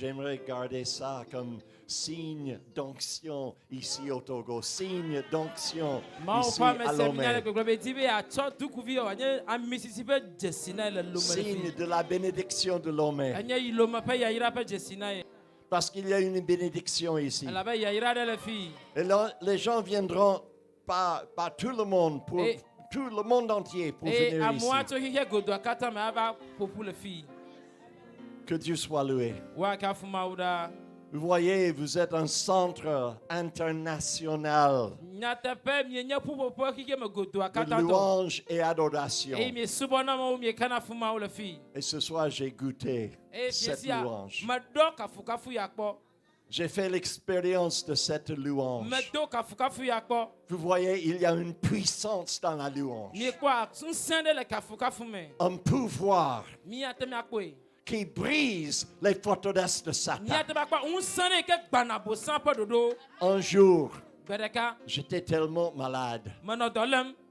j'aimerais garder ça comme signe d'onction ici au Togo, signe d'onction ici à Lomé, signe de la bénédiction de Lomé. Parce qu'il y a une bénédiction ici. Et là, les gens viendront pas tout le monde, pour tout le monde entier pour venir ici. Que Dieu soit loué. Vous voyez, vous êtes un centre international de louange et adoration. Et ce soir, j'ai goûté cette louange. J'ai fait l'expérience de cette louange. Vous voyez, il y a une puissance dans la louange. Un pouvoir qui brise les forteresses de Satan. Un jour, j'étais tellement malade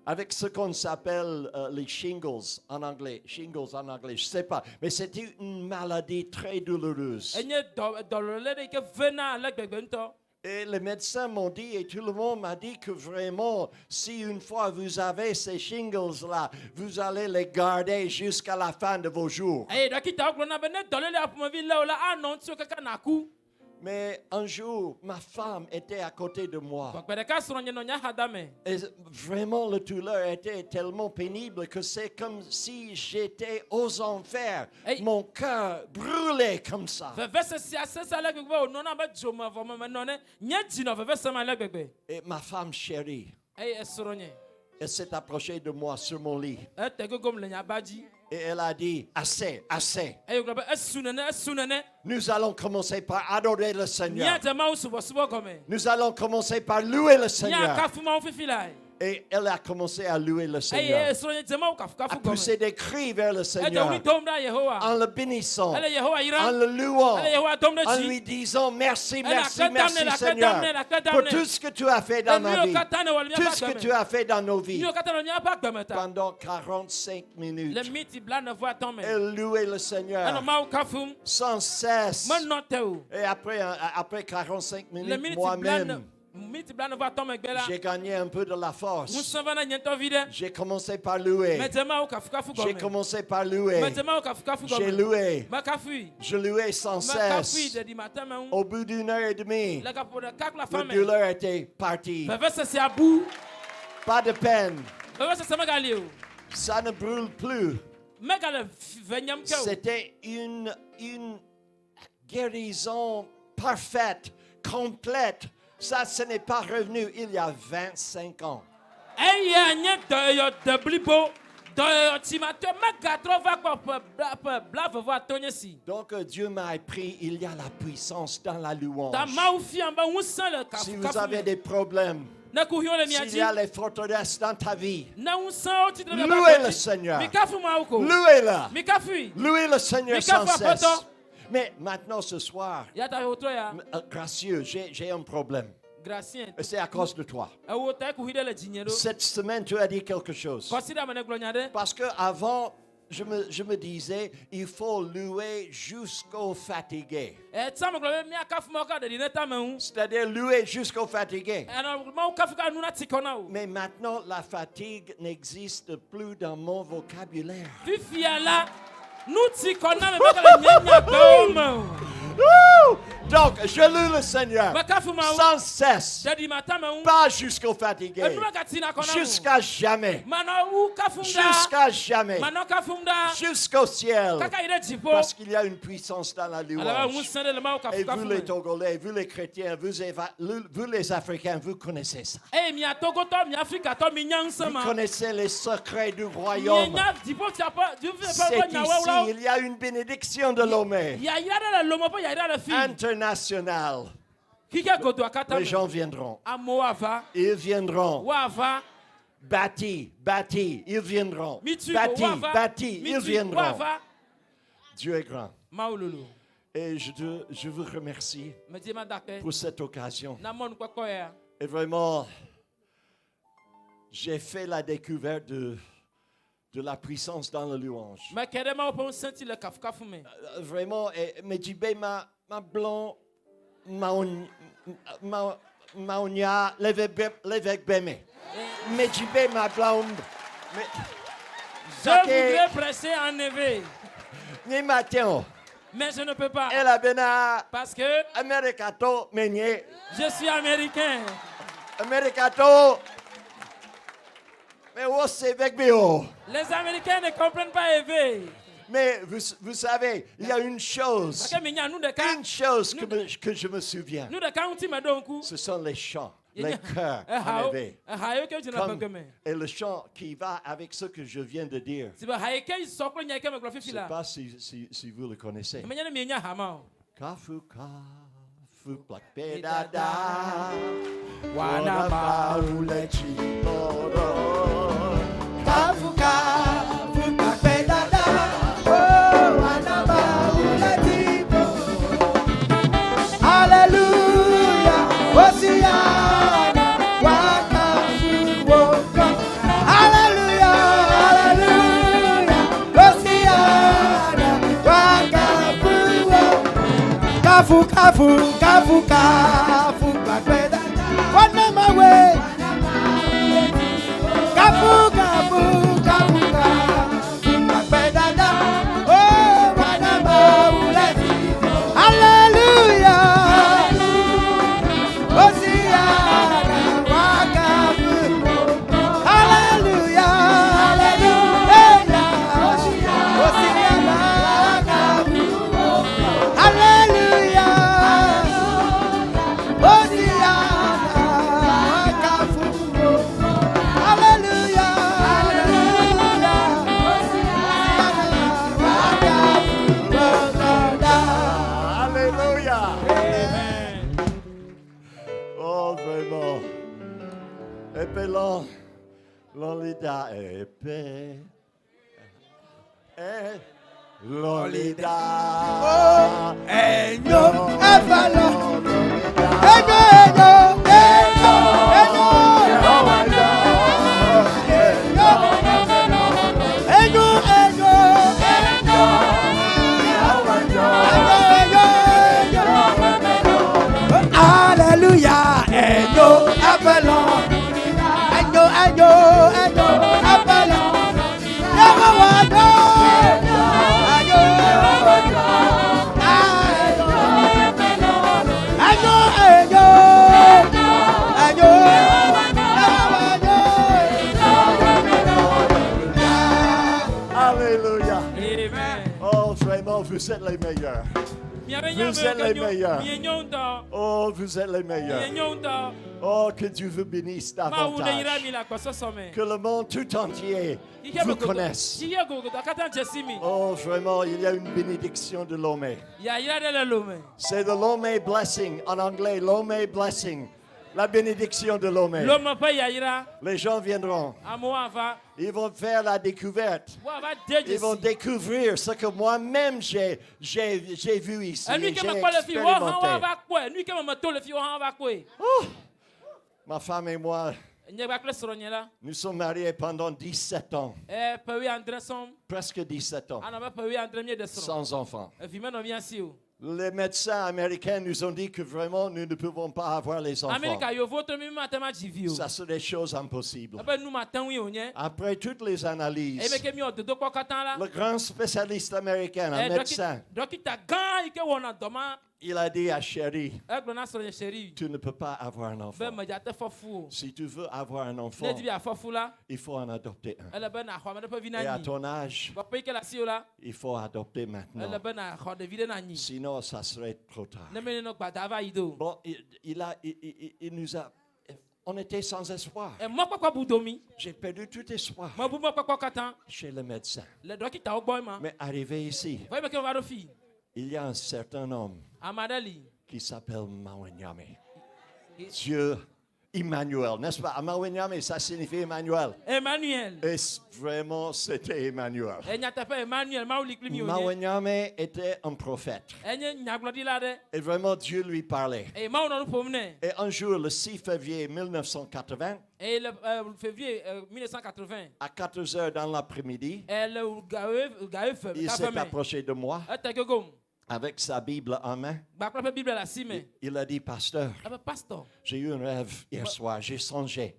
avec ce qu'on s'appelle les shingles en anglais. Shingles en anglais, je ne sais pas. Mais c'était une maladie très douloureuse. Et les médecins m'ont dit, et tout le monde m'a dit que vraiment, si une fois vous avez ces shingles-là, vous allez les garder jusqu'à la fin de vos jours. Mais un jour, ma femme était à côté de moi. Et vraiment, la douleur était tellement pénible que c'est comme si j'étais aux enfers. Mon cœur brûlait comme ça. Et ma femme chérie, elle s'est approchée de moi sur mon lit. Et elle a dit, assez, assez. Nous allons commencer par adorer le Seigneur. Nous allons commencer par louer le Seigneur. Et elle a commencé à louer le Seigneur, à pousser des cris vers le Seigneur, en le bénissant, en le louant, en lui disant merci, merci, merci Seigneur, pour tout ce que tu as fait dans ma vie, tout ce que tu as fait dans nos vies. Pendant 45 minutes, elle louait le Seigneur sans cesse. Et après 45 minutes, moi-même, j'ai gagné un peu de la force. J'ai commencé par louer. J'ai commencé par louer. J'ai loué. Je louais sans cesse. Au bout d'une heure et demie, la douleur était partie. Pas de peine. Ça ne brûle plus. C'était une guérison parfaite, complète. Ça, ce n'est pas revenu il y a 25 ans. Donc Dieu m'a appris, il y a la puissance dans la louange. Si vous avez des problèmes, s'il y a les forteresses dans ta vie, louez le Seigneur. Louez-le. Louez le Seigneur sans cesse. Mais maintenant, ce soir, gracieux, j'ai un problème. Et c'est à cause de toi. Cette semaine, tu as dit quelque chose. Parce qu'avant, je me disais, il faut louer jusqu'au fatigué. C'est-à-dire louer jusqu'au fatigué. Mais maintenant, la fatigue n'existe plus dans mon vocabulaire. Donc, je loue le Seigneur sans cesse, pas jusqu'au fatigué, jusqu'à jamais, jusqu'à jamais, jusqu'au ciel, parce qu'il y a une puissance dans la louange. Et vous les Togolais, vous les chrétiens, vous les Africains, vous connaissez ça. Vous connaissez les secrets du royaume. C'est ici, il y a une bénédiction de Lomé. International. Les gens viendront. Ils viendront. Bâtis, ils viendront. Bâtis, ils viendront. Dieu est grand. Et je vous remercie pour cette occasion. Et vraiment, j'ai fait la découverte de la puissance dans la louange. Vraiment, Medjibé m'a ma blonde, Maonia, l'évêque Bémé. Mais Jibé, ma blonde. Je voudrais presser en éveil. Ni matin. Mais je ne peux pas. Elle a bena. Parce que. Américato, meunier. Je suis américain. Américato. Mais où c'est avec bio? Les Américains ne comprennent pas éveil. Mais vous savez, il y a une chose que je me souviens. Ce sont les chants, les chœurs enlevés. Et le chant qui va avec ce que je viens de dire. Je ne sais pas si vous le connaissez. Kafu, kafu, black pedada, wana maule chimoro. Kafu, kafu, black pedada. Hallelujah, Hosiana, wakafuwoka. Hallelujah, hallelujah, Hosiana, wakafuwoka. Kafu, kafu, kafu, kafu, bakweda. Wana mawe. Kafu, kafu, kafu, kafu, bakweda. Oh, wana mawe. Hallelujah. Epelon, Lolita, epé, Lolita, oh, Enyo, Epelon, Enyo, Enyo, Enyo, Enyo, Enyo, Hallelujah, Enyo, Epelon. Alléluia. Oh, vraiment, vous êtes les meilleurs. Vous êtes les meilleurs. Oh, vous êtes les meilleurs. Oh, que Dieu vous bénisse davantage. Que le monde tout entier vous connaisse. Oh, vraiment, il y a une bénédiction de Lomé. C'est de Lomé blessing. En anglais, Lomé blessing. La bénédiction de Lomé. Les gens viendront. Ils vont faire la découverte. Ils vont découvrir ce que moi-même j'ai vu ici. J'ai expérimenté. Oh, ma femme et moi, nous sommes mariés pendant 17 ans. Presque 17 ans. Sans enfants. Les médecins américains nous ont dit que vraiment nous ne pouvons pas avoir les enfants. Ça, c'est des choses impossibles. Après toutes les analyses, le grand spécialiste américain, un médecin, il a dit à Chérie, tu ne peux pas avoir un enfant. Si tu veux avoir un enfant, il faut en adopter un. Et à ton âge, il faut adopter maintenant. Sinon, ça serait trop tard. Bon, il nous a... On était sans espoir. J'ai perdu tout espoir chez le médecin. Mais arrivé ici, il y a un certain homme qui s'appelle Mawenyame. Dieu Emmanuel, n'est-ce pas? Mawenyame, ça signifie Emmanuel. Emmanuel. Et vraiment, c'était Emmanuel. Mawenyame était un prophète. Et vraiment, Dieu lui parlait. Et un jour, le 6 février 1980, à 4 heures dans l'après-midi, il s'est approché de moi. avec sa Bible en main, il a dit, pasteur, j'ai eu un rêve hier soir, j'ai songé.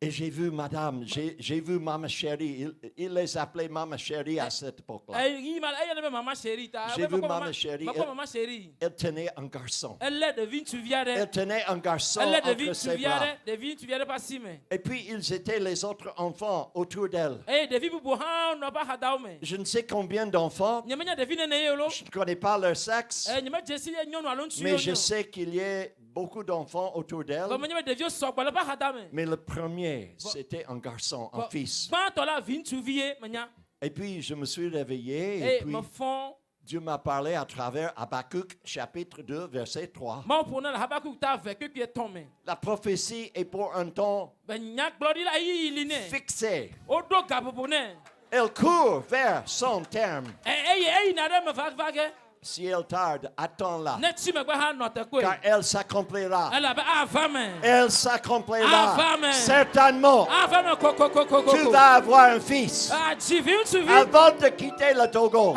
Et j'ai vu madame, j'ai vu maman chérie, il les appelait maman chérie à cette époque-là. J'ai vu maman chérie, elle tenait un garçon. Elle tenait un garçon entre ses bras. Et puis ils étaient les autres enfants autour d'elle. Je ne sais combien d'enfants. Je ne connais pas leur sexe, mais je sais qu'il y a beaucoup d'enfants autour d'elle. Mais le premier, c'était un garçon, un fils. Et puis je me suis réveillé et puis Dieu m'a parlé à travers Habakkuk chapitre 2 verset 3. La prophétie est pour un temps fixé. Elle court vers son terme. Si elle tarde, attends-la. Car elle s'accomplira. Elle s'accomplira. Certainement. Tu vas avoir un fils. Avant de quitter le Togo.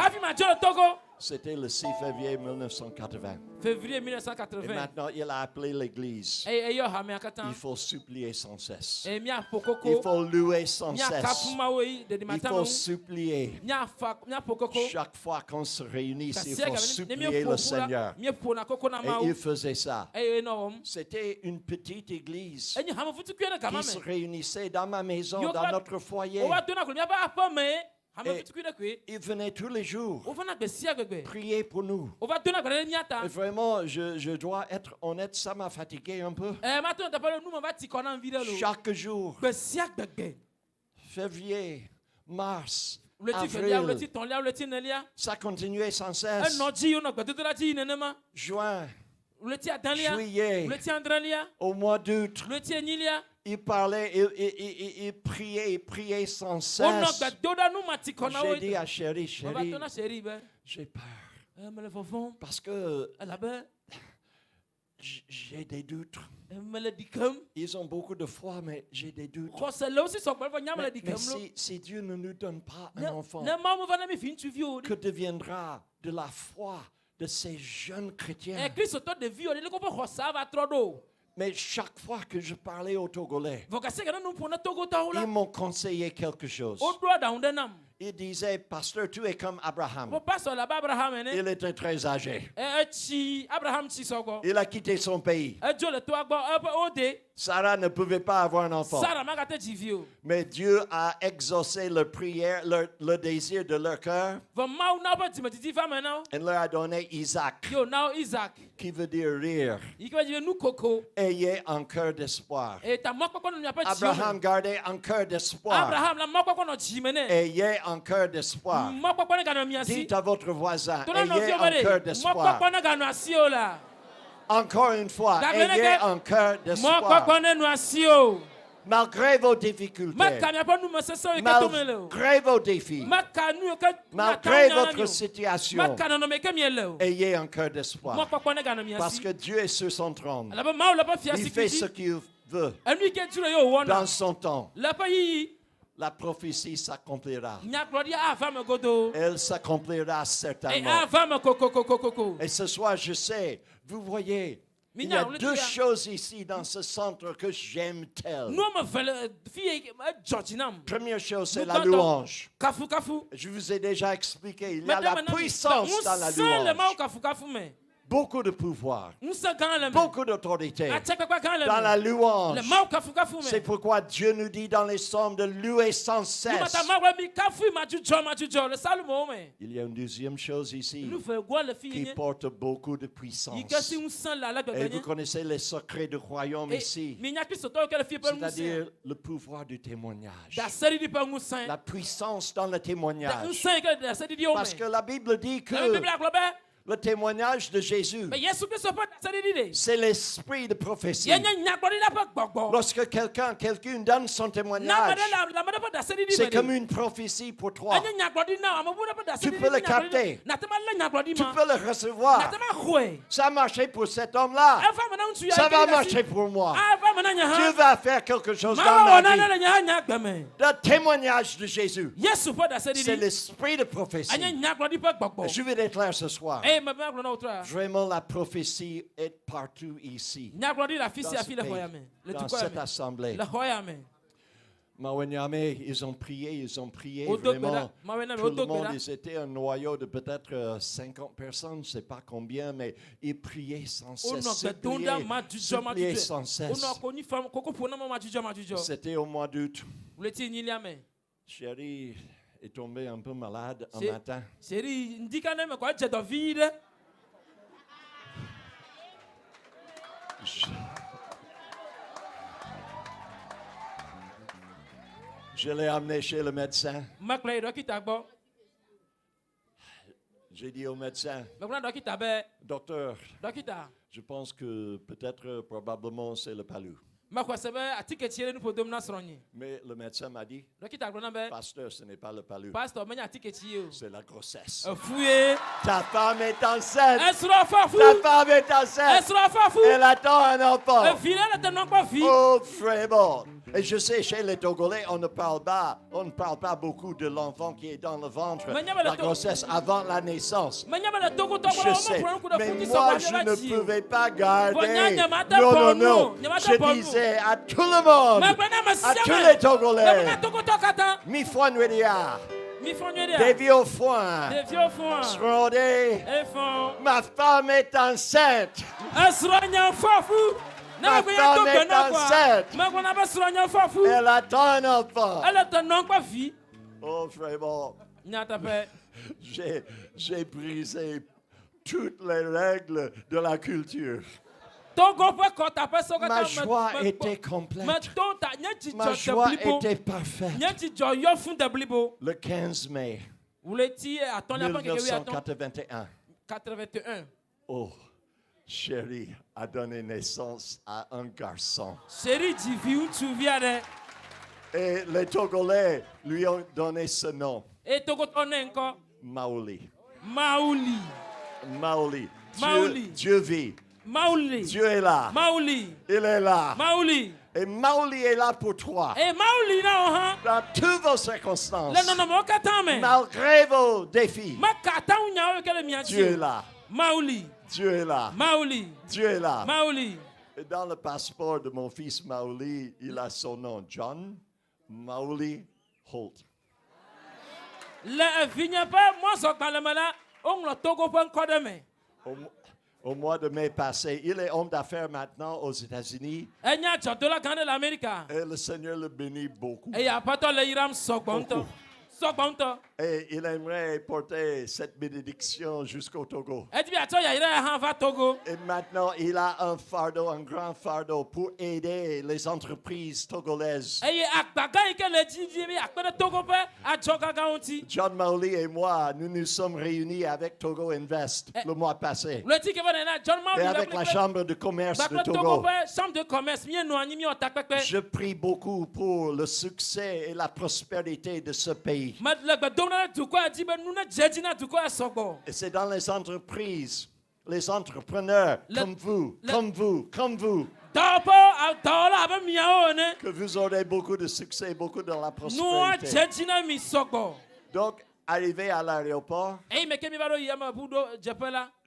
C'était le 6 février 1980. Février 1980. Et maintenant, il a appelé l'église. Il faut supplier sans cesse. Il faut louer sans cesse. Il faut supplier. Chaque fois qu'on se réunit, il faut supplier le Seigneur. Et il faisait ça. C'était une petite église qui se réunissait dans ma maison, dans notre foyer. Et il venait tous les jours prier pour nous. Et vraiment, je dois être honnête, ça m'a fatigué un peu. Chaque jour, février, mars, avril, ça continuait sans cesse. Juin, juillet, au mois d'août, il parlait, il priait sans cesse. J'ai dit à chérie, j'ai peur. Parce que j'ai des doutes. Ils ont beaucoup de foi, mais j'ai des doutes. Mais si Dieu ne nous donne pas un enfant, que deviendra de la foi de ces jeunes chrétiens? Mais chaque fois que je parlais aux Togolais, ils m'ont conseillé quelque chose. Il disait, pasteur, tu es comme Abraham. Il était très âgé. Il a quitté son pays. Sarah ne pouvait pas avoir un enfant. Mais Dieu a exaucé leur prière, le désir de leur cœur. Et leur a donné Isaac. Qui veut dire rire. Ayez un cœur d'espoir. Abraham gardait un cœur d'espoir. Ayez un cœur d'espoir. Dites à votre voisin, ayez un cœur d'espoir. Encore une fois, ayez un cœur d'espoir. Malgré vos difficultés, malgré vos défis, malgré votre situation, ayez un cœur d'espoir. Parce que Dieu est sur son trône. Il fait ce qu'il veut dans son temps. La prophétie s'accomplira. Elle s'accomplira certainement. Et ce soir, je sais, vous voyez, il y a deux choses ici dans ce centre que j'aime tellement. Première chose, c'est la louange. Je vous ai déjà expliqué, il y a la puissance dans la louange. Beaucoup de pouvoir, beaucoup d'autorité dans la louange. C'est pourquoi Dieu nous dit dans les psaumes de louer sans cesse. Il y a une deuxième chose ici qui porte beaucoup de puissance. Et vous connaissez les secrets du royaume ici. C'est-à-dire le pouvoir du témoignage. La puissance dans le témoignage. Parce que la Bible dit que Le témoignage de Jésus, c'est l'esprit de prophétie. Lorsque quelqu'un donne son témoignage, c'est comme une prophétie pour toi. Tu peux le capter. Tu peux le recevoir. Ça a marché pour cet homme-là. Ça va marcher pour moi. Dieu va faire quelque chose dans ma vie. Le témoignage de Jésus, c'est l'esprit de prophétie. Je vais être clair ce soir. Vraiment, la prophétie est partout ici. Dans cette assemblée. Ils ont prié vraiment. Tout le monde, ils étaient un noyau de peut-être 50 personnes, je ne sais pas combien, mais ils priaient sans cesse. Suppliaient sans cesse. C'était au mois d'août. Chérie est tombée un peu malade un matin. Je l'ai amené chez le médecin. J'ai dit au médecin, docteur, je pense que peut-être, probablement, c'est le palu. Mais le médecin m'a dit, pasteur, ce n'est pas le palu. C'est la grossesse. Ta femme est enceinte. Ta femme est enceinte. Elle attend un enfant. Oh, vraiment. Et je sais, chez les Togolais, on ne parle pas beaucoup de l'enfant qui est dans le ventre, la grossesse avant la naissance. Je sais, mais moi, je ne pouvais pas garder. Non. Je disais à tout le monde, à tous les Togolais, mi foin nuéria, des vieux foins, srodé, ma femme est enceinte. Ma femme est enceinte. Elle attend un enfant. Oh, vraiment. J'ai brisé toutes les règles de la culture. Ma joie était complète. Ma joie était parfaite. Le 15 mai 1981. Oh, chérie a donné naissance à un garçon. Et les Togolais lui ont donné ce nom. Maoli. Dieu vit. Maoli. Dieu est là. Maoli. Il est là. Maoli. Et Maoli est là pour toi. Dans toutes vos circonstances. Malgré vos défis. Dieu est là. Maoli. Dieu est là. Maoli. Dieu est là. Maoli. Et dans le passeport de mon fils Maoli, il a son nom, John Maoli Holt. Au mois de mai passé, il est homme d'affaires maintenant aux États-Unis. Et le Seigneur le bénit beaucoup. Et il aimerait porter cette bénédiction jusqu'au Togo. Et maintenant, il a un fardeau, un grand fardeau pour aider les entreprises togolaises. John Maoli et moi, nous nous sommes réunis avec Togo Invest le mois passé. Et avec la Chambre de commerce de Togo. Je prie beaucoup pour le succès et la prospérité de ce pays. Et c'est dans les entreprises, les entrepreneurs comme vous, que vous aurez beaucoup de succès, beaucoup de la prospérité. Donc, arrivé à l'aéroport,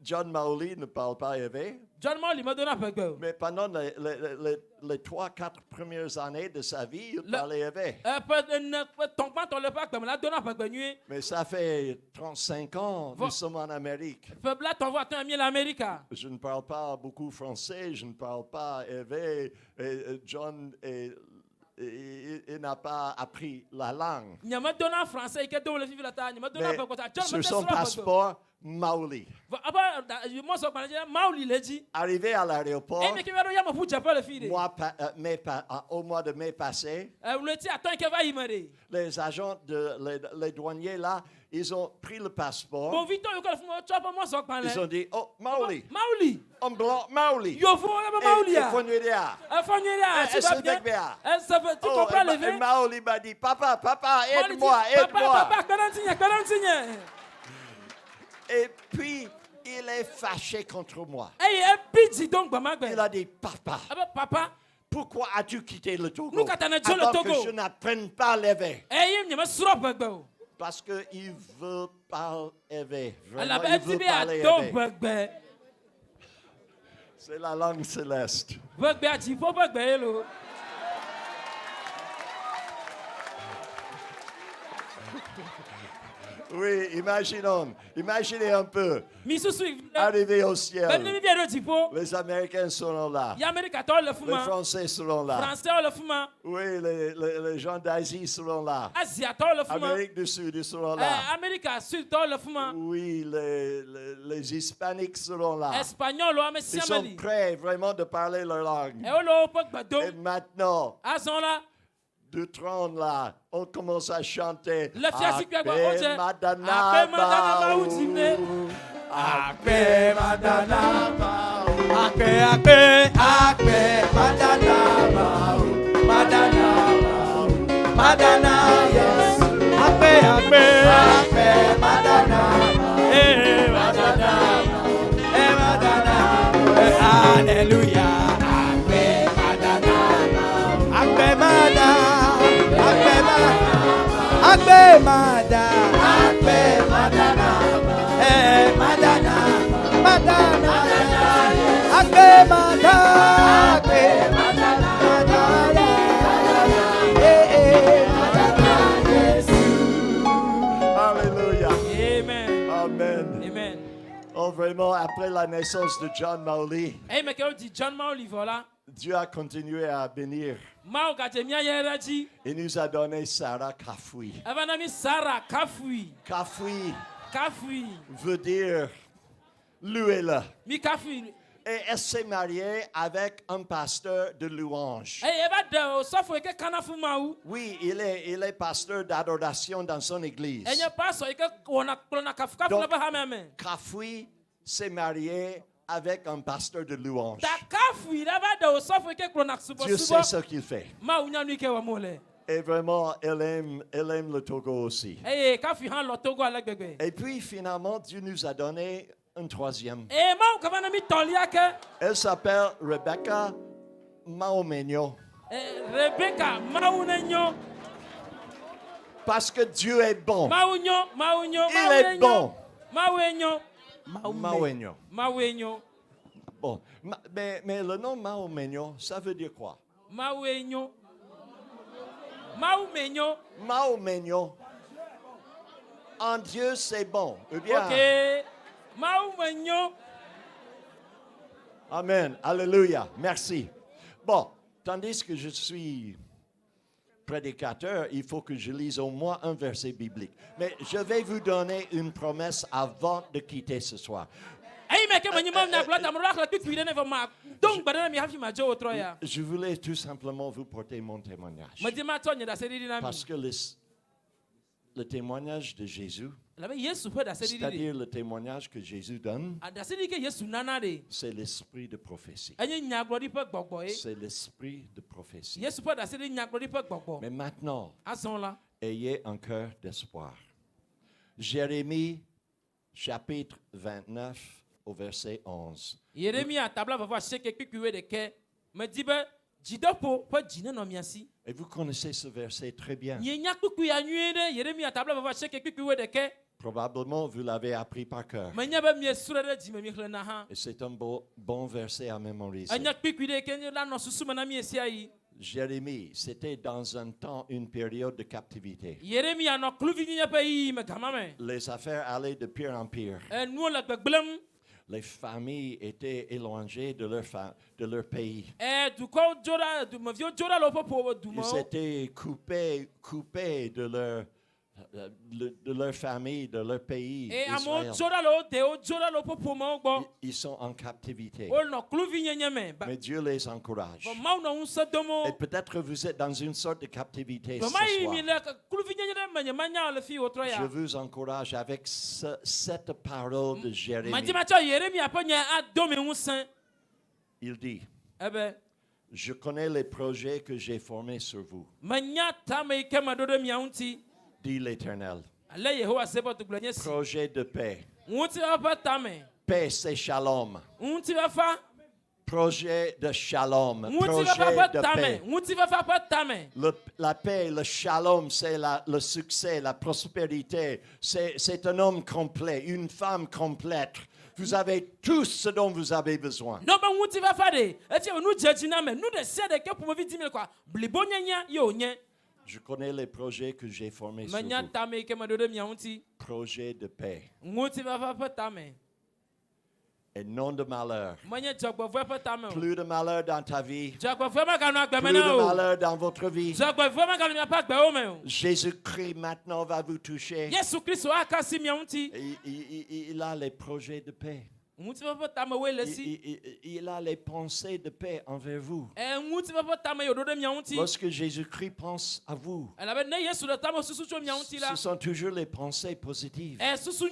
John Maoli ne parle pas éveillé. Mais pendant les 3-4 premières années de sa vie, il parlait éveillé. Mais ça fait 35 ans, nous sommes en Amérique. Je ne parle pas beaucoup français, je ne parle pas éveillé. John il n'a pas appris la langue. Mais sur son passeport, Maoli. Arrivé à l'aéroport, au mois de mai passé, les agents, les douaniers là, ils ont pris le passeport. Ils ont dit, oh, Maoli. Un blanc, Maoli. Et Maoli m'a dit, papa, aide-moi. Et puis, il est fâché contre moi. Il a dit, papa, pourquoi as-tu quitté le Togo avant que je n'apprenne pas l'éveil? Parce qu'il veut pas éveil. Vraiment, il veut parler éveil. C'est la langue céleste. Oui, imaginez un peu. Arrivé au ciel, les Américains seront là. Les Français seront là. Oui, les gens d'Asie seront là. Amérique du Sud, ils seront là. Oui, les Hispaniques seront là. Ils sont prêts vraiment de parler leur langue. Et maintenant, du trône là, on commence à chanter. Akpe Madana Baou, Akpe Madana Baou, Akpe Madana Baou, Madana yes, Akpe Madana, Madana, Alléluia. Akpe Madana, Madana, Akpe Alléluia. Amen. Oh, vraiment, après la naissance de John Maoli, Dieu a continué à bénir. Il nous a donné Sarah Kafui. Kafui veut dire louez-le. Et elle s'est mariée avec un pasteur de louange. Oui, il est pasteur d'adoration dans son église. Donc, Kafui s'est marié avec un pasteur de louange. Dieu sait ce qu'il fait. Et vraiment, elle aime le Togo aussi. Et puis finalement, Dieu nous a donné un troisième. Elle s'appelle Rebecca Maomenyo. Parce que Dieu est bon. Il est bon. Mawenyo. Bon, mais le nom Maomenyo, ça veut dire quoi? Maomenyo. En Dieu, c'est bon. Ou bien? Ok. Maomenyo. Amen. Alléluia. Merci. Bon, tandis que je suis prédicateur, il faut que je lise au moins un verset biblique. Mais je vais vous donner une promesse avant de quitter ce soir. Je voulais tout simplement vous porter mon témoignage. Parce que le témoignage de Jésus, c'est-à-dire le témoignage que Jésus donne, c'est l'esprit de prophétie. C'est l'esprit de prophétie. Mais maintenant, ayez un cœur d'espoir. Jérémie, chapitre 29, au verset 11. Et vous connaissez ce verset très bien. Probablement, vous l'avez appris par cœur. Et c'est un bon verset à mémoriser. Jérémie, c'était dans un temps, une période de captivité. Les affaires allaient de pire en pire. Les familles étaient éloignées de leur pays. Ils étaient coupés de de leur famille, de leur pays, Israël. Ils sont en captivité. Mais Dieu les encourage. Et peut-être vous êtes dans une sorte de captivité ce soir. Je vous encourage avec cette parole de Jérémie. Il dit, je connais les projets que j'ai formés sur vous, dit l'Éternel. Projet de paix. Paix, c'est shalom. Projet de shalom. Projet de paix. La paix, le shalom, c'est le succès, la prospérité. C'est un homme complet, une femme complète. Vous avez tout ce dont vous avez besoin. Je connais les projets que j'ai formés sur vous. Projet de paix. Et non de malheur. Plus de malheur dans ta vie. Plus de malheur dans votre vie. Jésus-Christ maintenant va vous toucher. Il a les projets de paix. Il a les pensées de paix envers vous. Lorsque Jésus-Christ pense à vous, ce sont toujours les pensées positives. Ce sont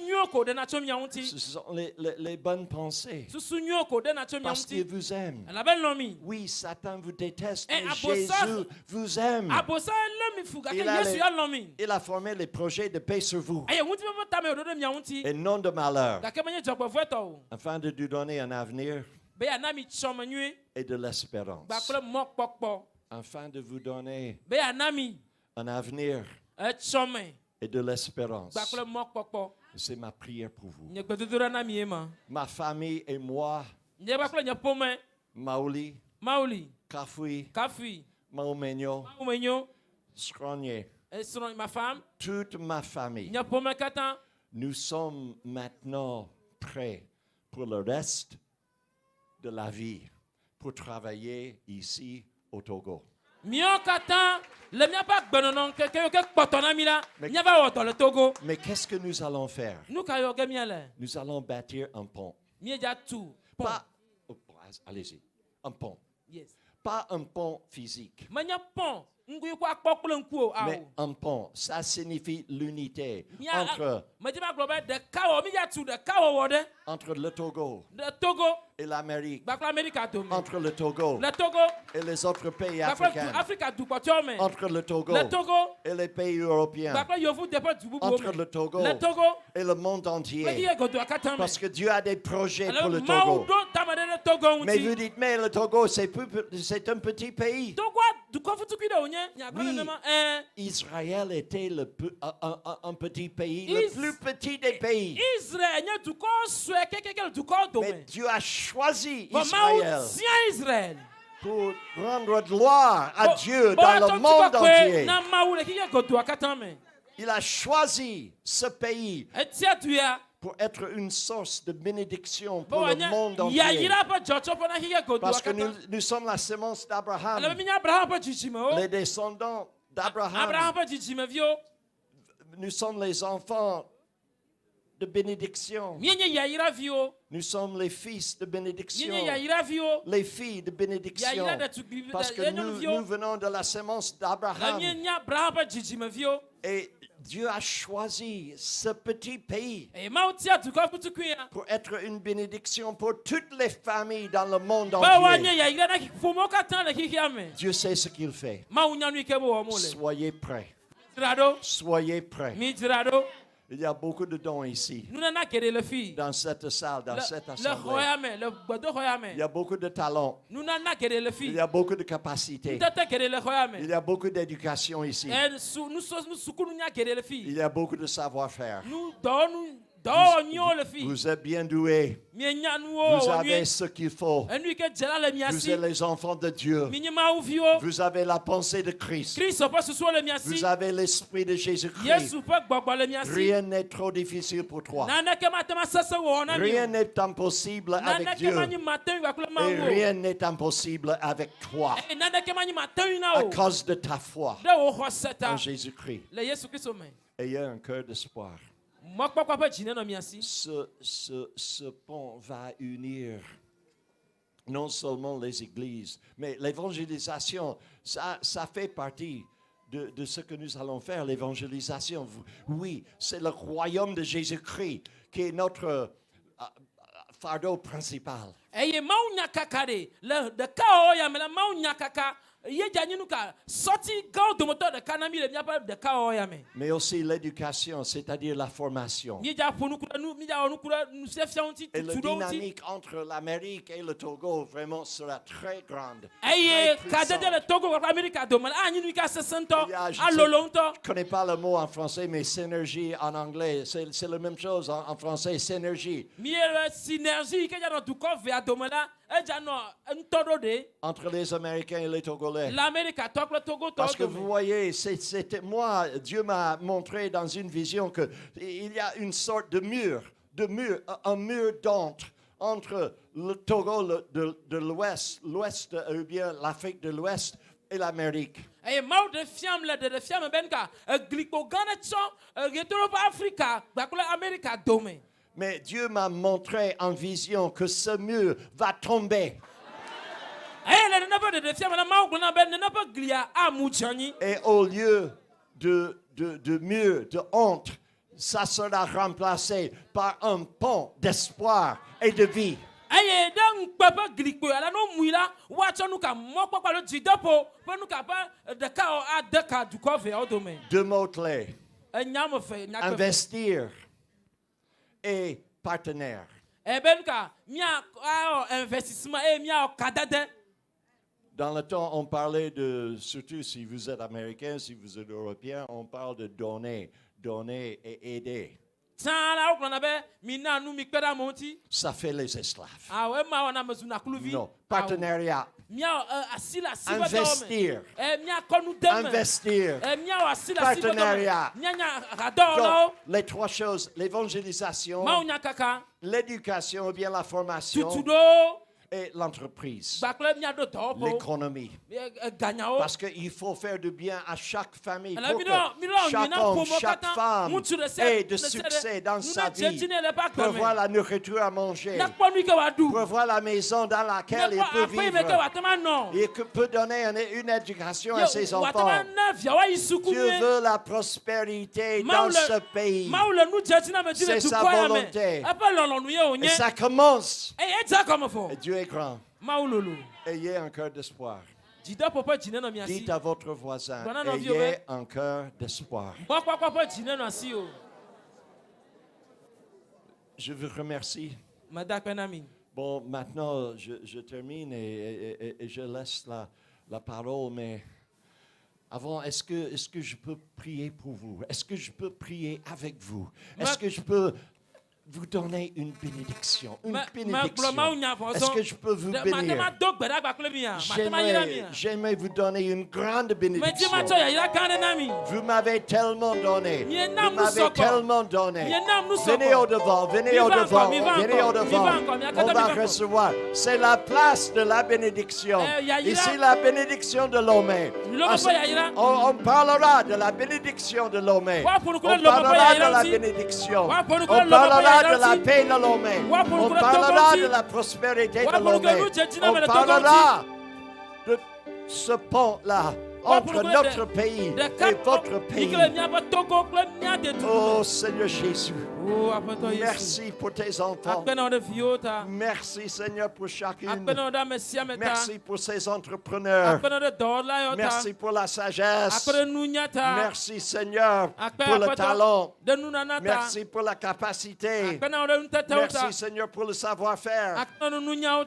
les bonnes pensées. Parce qu'il vous aime. Oui, Satan vous déteste, mais Jésus vous aime. Il a formé les projets de paix sur vous. Et non de malheur. Afin de nous donner un avenir et de l'espérance. Afin de vous donner un avenir et de l'espérance. C'est ma prière pour vous. Ma famille et moi, Maoli, Kafui, Maumenyo, Scrogné, toute ma famille, nous sommes maintenant prêts pour le reste de la vie, pour travailler ici au Togo. Mais qu'est-ce que nous allons faire? Nous allons bâtir un pont. Pas, allez-y, un pont. Pas un pont physique. Mais un pont, ça signifie l'unité entre le Togo et l'Amérique, entre le Togo et les autres pays africains, entre le Togo et les pays européens, entre le Togo et le monde entier. Parce que Dieu a des projets pour le Togo. Mais vous dites, mais le Togo, c'est un petit pays. Oui, Israël était un petit pays, le plus petit des pays. Mais Dieu a choisi Israël pour rendre gloire à Dieu dans le monde entier. Il a choisi ce pays pour être une source de bénédiction pour le monde entier. Parce que nous sommes la semence d'Abraham, les descendants d'Abraham. Nous sommes les enfants de bénédiction. Nous sommes les fils de bénédiction, les filles de bénédiction. Parce que nous venons de la semence d'Abraham. Et Dieu a choisi ce petit pays pour être une bénédiction pour toutes les familles dans le monde entier. Dieu sait ce qu'il fait. Soyez prêts. Soyez prêts. Il y a beaucoup de dons ici, dans cette salle, dans cette assemblée. Il y a beaucoup de talents. Il y a beaucoup de capacités. Il y a beaucoup d'éducation ici. Il y a beaucoup de savoir-faire. Vous êtes bien doués. Vous avez ce qu'il faut. Vous êtes les enfants de Dieu. Vous avez la pensée de Christ. Vous avez l'esprit de Jésus-Christ. Rien n'est trop difficile pour toi. Rien n'est impossible avec Dieu. Et rien n'est impossible avec toi. À cause de ta foi en Jésus-Christ. Ayez un cœur d'espoir. Ce pont va unir non seulement les églises, mais l'évangélisation, ça fait partie de ce que nous allons faire, l'évangélisation. Oui, c'est le royaume de Jésus-Christ qui est notre fardeau principal. Mais aussi l'éducation, c'est-à-dire la formation. Et la dynamique entre l'Amérique et le Togo vraiment sera très grande. Je ne connais pas le mot en français, mais synergie en anglais, c'est la même chose en français, synergie. Entre les Américains et les Togolais. Parce que vous voyez, moi, Dieu m'a montré dans une vision qu'il y a une sorte de mur, un mur entre le Togo de l'Ouest, ou bien l'Afrique de l'Ouest et l'Amérique. Mais Dieu m'a montré en vision que ce mur va tomber. Et au lieu de mur, de honte, ça sera remplacé par un pont d'espoir et de vie. Deux mots clés. Investir et partenaire. Dans le temps, on parlait surtout si vous êtes américain, si vous êtes européen, on parle de donner et aider. Ça fait les esclaves. Non, partenariat. Investir. Partenariat. Donc, les trois choses, l'évangélisation, l'éducation ou bien la formation et l'entreprise, l'économie. Parce qu'il faut faire du bien à chaque famille pour que chaque homme, chaque femme ait de succès dans sa vie, pour avoir la nourriture à manger, pour avoir la maison dans laquelle il peut vivre, et peut donner une éducation à ses enfants. Dieu veut la prospérité dans ce pays. C'est sa volonté. Et ça commence. Et Dieu est grand. Ayez un cœur d'espoir. Dites à votre voisin, ayez un cœur d'espoir. Je vous remercie. Bon, maintenant, je termine et je laisse la parole, mais avant, est-ce que je peux prier pour vous? Est-ce que je peux prier avec vous? Est-ce que je peux vous donner une bénédiction? Est-ce que je peux vous bénir? J'aimerais vous donner une grande bénédiction. Vous m'avez tellement donné. Vous m'avez tellement donné. Venez au devant, venez au devant, venez au devant. On va recevoir. C'est la place de la bénédiction. Ici, la bénédiction de Lomé. On parlera de la bénédiction de Lomé. On parlera de la bénédiction. On parlera de la paix de Lomé. On parlera de la prospérité de Lomé. On parlera de ce pont-là entre notre pays et votre pays. Oh Seigneur Jésus, merci pour tes enfants. Merci Seigneur pour chacune. Merci pour ces entrepreneurs. Merci pour la sagesse. Merci Seigneur pour le talent. Merci pour la capacité. Merci Seigneur pour le savoir-faire.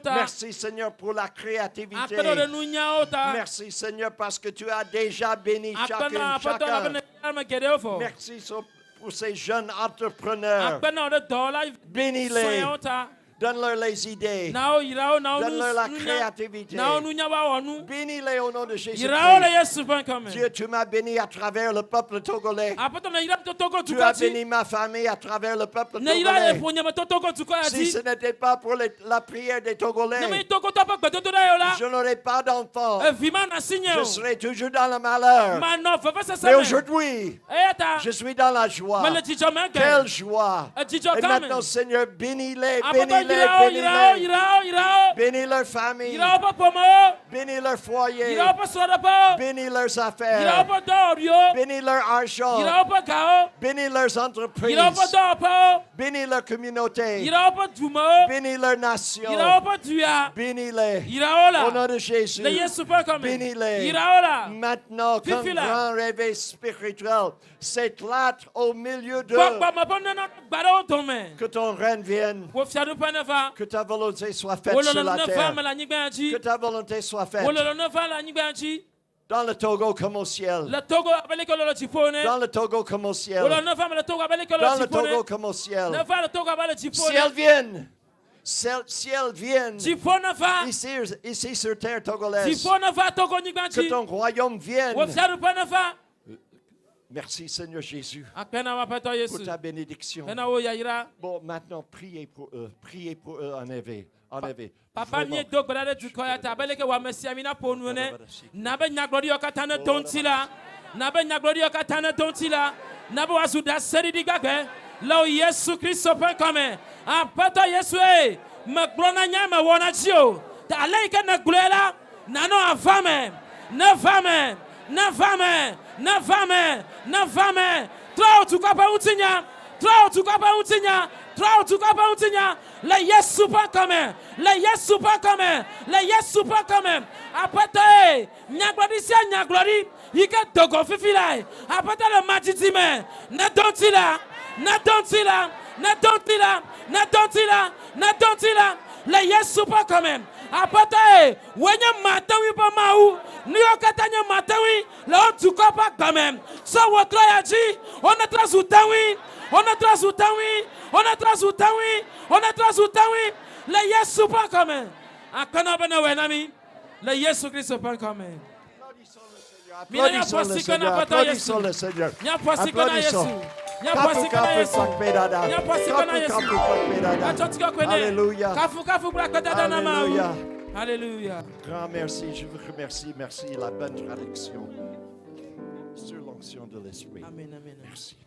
Merci Seigneur pour la créativité. Merci Seigneur parce que tu as déjà béni chacun. Merci pour ces jeunes entrepreneurs. Bénis-les Donne-leur les idées. Donne-leur la créativité. Bénis-les au nom de Jésus-Christ. Dieu, tu m'as béni à travers le peuple togolais. Tu as béni ma famille à travers le peuple togolais. Si ce n'était pas pour la prière des Togolais, je n'aurais pas d'enfants. Je serais toujours dans le malheur. Mais aujourd'hui, je suis dans la joie. Quelle joie. Et maintenant, Seigneur, bénis-les, bénis-les, bénis-les. Bénis leur famille. Bénis leur foyer. Bénis leurs affaires. Bénis leur argent. Bénis leurs entreprises. Bénis leur communauté. Bénis leur nation. Bénis-les. Au nom de Jésus. Bénis-les. Maintenant, qu'un grand réveil spirituel s'éclate au milieu d'eux. Que ton règne vienne. Que ta volonté soit faite sur la terre. Que ta volonté soit faite. Dans le Togo comme au ciel. Dans le Togo comme au ciel. Dans le Togo comme au ciel. Ciel vienne. Ciel vienne. Ici sur terre togolaise. Que ton royaume vienne. Merci Seigneur Jésus pour ta bénédiction. Bon, maintenant, priez pour eux. Priez pour eux en éveil. Papa mi do gbara du ko ya ta beleke wa mesiami na ponu ne na be nyaglori o katana tontila na be nyaglori o katana tontila na be wazuda seri digagbe lo Yesu Kristo pe kame apato Yesu e me glona nya me wona jio ta aleke na glela na no afame na fame na fame na fame na fame tro tu ka pa utinya tro tu ka pa utinya tro tu ka pa utinya le Yesu pa kame le Yesu pa kame le Yesu pa kame apate nyaglori sia nyaglori ike dogo fifilai apate le matitime na dontila na dontila na dontila na dontila na dontila le Yesu pa kame apate wenye matawi pa mau niyo katanya matawi le otuko pa kame so wotro yaji onatra sutawi onatra sutawi onatra sutawi onatra sutawi le Yesu pa kame akana bana wenami le Yesu Kristo pa kame. Applaudissons le Seigneur. Applaudissons le Seigneur. Applaudissons. Alléluia. Alléluia. Alléluia. Grand merci. Je vous remercie. Merci la bonne traduction. Sur l'onction de l'Esprit. Amen. Merci.